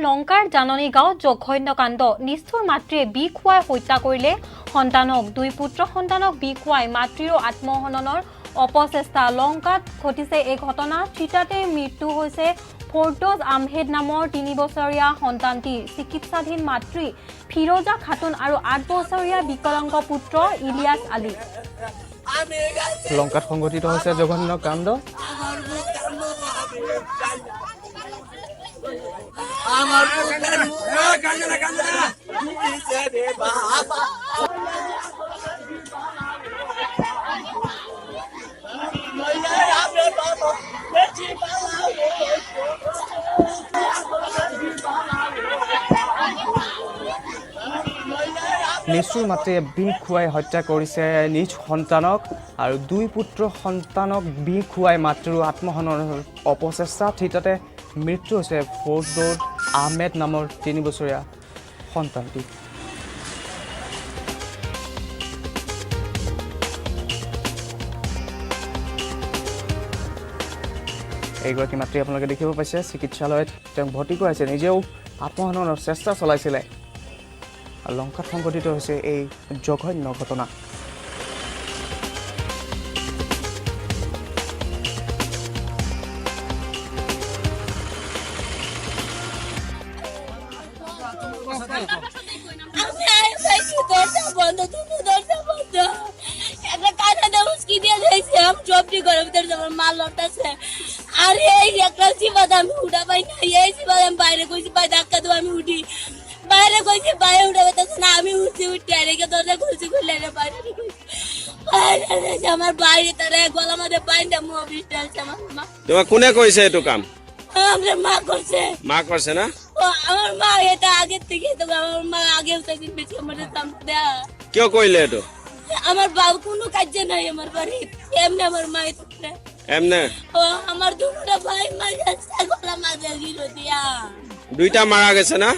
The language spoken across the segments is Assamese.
লংকাৰ জাননী গাঁৱত জঘন্যকাণ্ড নিষ্ঠুৰ মাতৃয়ে বিষ খুৱাই হত্যা কৰিলে সন্তানক দুই পুত্ৰ সন্তানক বিষ খুৱাই মাতৃৰ আত্মহননৰ অপচেষ্টা লংকাত ঘটিছে এই ঘটনা চিতাতে মৃত্যু হৈছে ফৰদৌছ আহমেদ নামৰ 3 বছৰীয়া সন্তানটিৰ চিকিৎসাধীন মাতৃ ফিৰোজা খাতুন আৰু 8 বছৰীয়া বিকলাংগ পুত্ৰ ইলিয়াছ আলী লংকাত সংঘটিত হৈছে জঘন্য কাণ্ড নিষ্ঠুৰ মাতৃয়ে বিষ খুৱাই হত্যা কৰিছে নিজ সন্তানক আৰু দুই পুত্ৰ সন্তানক বিষ খুৱাই মাতৃৰ আত্মহননৰ অপচেষ্টা থিতাতে মৃত্যু হৈছে ফৰদৌছ আহমেদ নামৰ 3 বছৰীয়া সন্তানটি এইগৰাকী মাতৃ আপোনালোকে দেখিব পাইছে চিকিৎসালয়ত তেওঁক ভৰ্তি কৰাইছে নিজেও আত্মহননৰ চেষ্টা চলাইছিলে লংকাত সংঘটিত হৈছে এই জঘন্য ঘটনা বাইরে কইছে বাইরে উঠাবে তখন আমি উঠছি উঠতে রেখে দরজা খুলছি খুললে বাইরে আমার বাইরে তারা গলা মধ্যে বাইন্দা মুখ বৃষ্টি আসছে আমার মা তোমার কোনে কইছে এটো কাম আমার মা করছে না ও আমার মা এটা আগে থেকে তো আমার মা আগে থেকে বেশি আমাদের কাম দেয়া কেউ কইলে এটো আমার বাবা কোনো কাজ নাই আমার বাড়ি এমনি আমার মা এমনে ও আমার দুটো ভাই মারা গেছে গলা মাঝে গিলো দিয়া দুইটা মারা গেছে না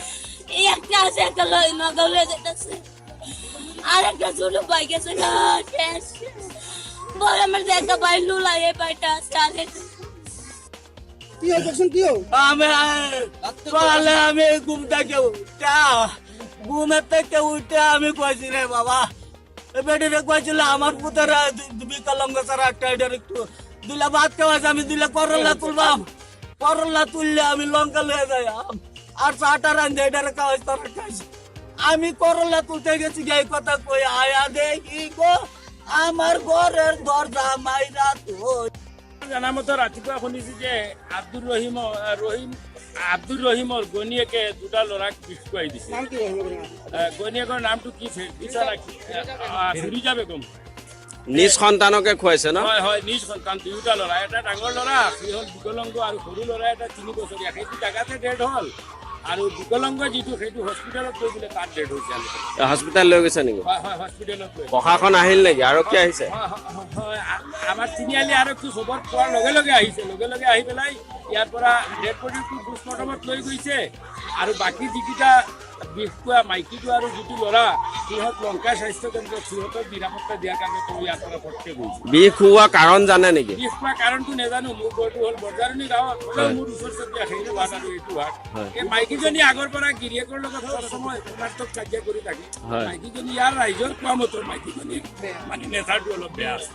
একটা আছে একটা লয় নগলে যেতেছে আর একটা ছোট ভাই গেছে না শেষ বল আমার দেখা ভাই লুলা এই পাইটা সালে কি দেখছেন কি আমি ঘুমটা কেউ ঘুমের থেকে উঠে আমি কইছি রে বাবা বেটিরে কইছিল আমার পুতরা বিকলাঙ্গ ছাড়া একটা একটু দিলা ভাত খাওয়াছে আমি দিলে করলা তুলবাম করলা তুললে আমি লঙ্কা লয়ে যাই আর চাটা রান্ধে এটারে খাওয়াই তারা খাইছি আমি করলা তুলতে গেছি এই কথা কই আয়া দেখি গো আমার ঘরের দরজা মাইরা তো জানা মতো ৰাতিপুৱা শুনিছো যে আব্দুৰ ৰহিমৰ গণিয়েকে দুটা ল'ৰাক বিষ খুৱাই দিছে গণিয়েকৰ নামটো কি ফিৰোজা বেগম নিজ সন্তানকে খুৱাইছে ন হয় নিজ সন্তান দুটা ল'ৰা এটা ডাঙৰ ল'ৰা সি হ'ল বিকলাংগ আৰু সৰু ল'ৰা এটা 3 বছৰীয়া সেইটো জাগাতে ডেড হ'ল আৰু বিকলাংগ যিটো সেইটো হস্পিটেলত গৈ দিলে তাত ডেড হৈছে হস্পিটেল লৈ গৈছে নেকি হয় হস্পিটেলত প্ৰশাসন আহিল নেকি আৰক্ষী আহিছে আমাৰ তিনিআলি আৰক্ষী খবৰ পোৱাৰ লগে লগে আহিছে লগে আহি পেলাই ইয়াৰ পৰা ডেড বডিটো পোষ্টমৰ্টমত লৈ গৈছে আৰু বাকী যিকেইটা বিষ খোৱা মাইকীটো আৰু যিটো ল'ৰা সিহঁত লংকা স্বাস্থ্য কেন্দ্ৰত সিহঁতক নিৰাপত্তা দিয়াৰ কাৰণে তেওঁ ইয়াৰ পৰা ফটকে গৈছে বিষ খোৱা কাৰণ জানে নেকি বিষ খোৱা কাৰণটো নাজানো মোৰ ঘৰটো হ'ল বৰজাৰণী গাঁৱত মোৰ ওচৰ চুবুৰীয়া সেইটো ভাত আৰু এইটো ভাত এই মাইকীজনী আগৰ পৰা গিৰিয়েকৰ লগত সময় সমাৰ্থক কাজিয়া কৰি থাকে মাইকীজনী ইয়াৰ ৰাইজৰ কোৱা মতে মাইকীজনী মানে নেচাৰটো অলপ বেয়া আছে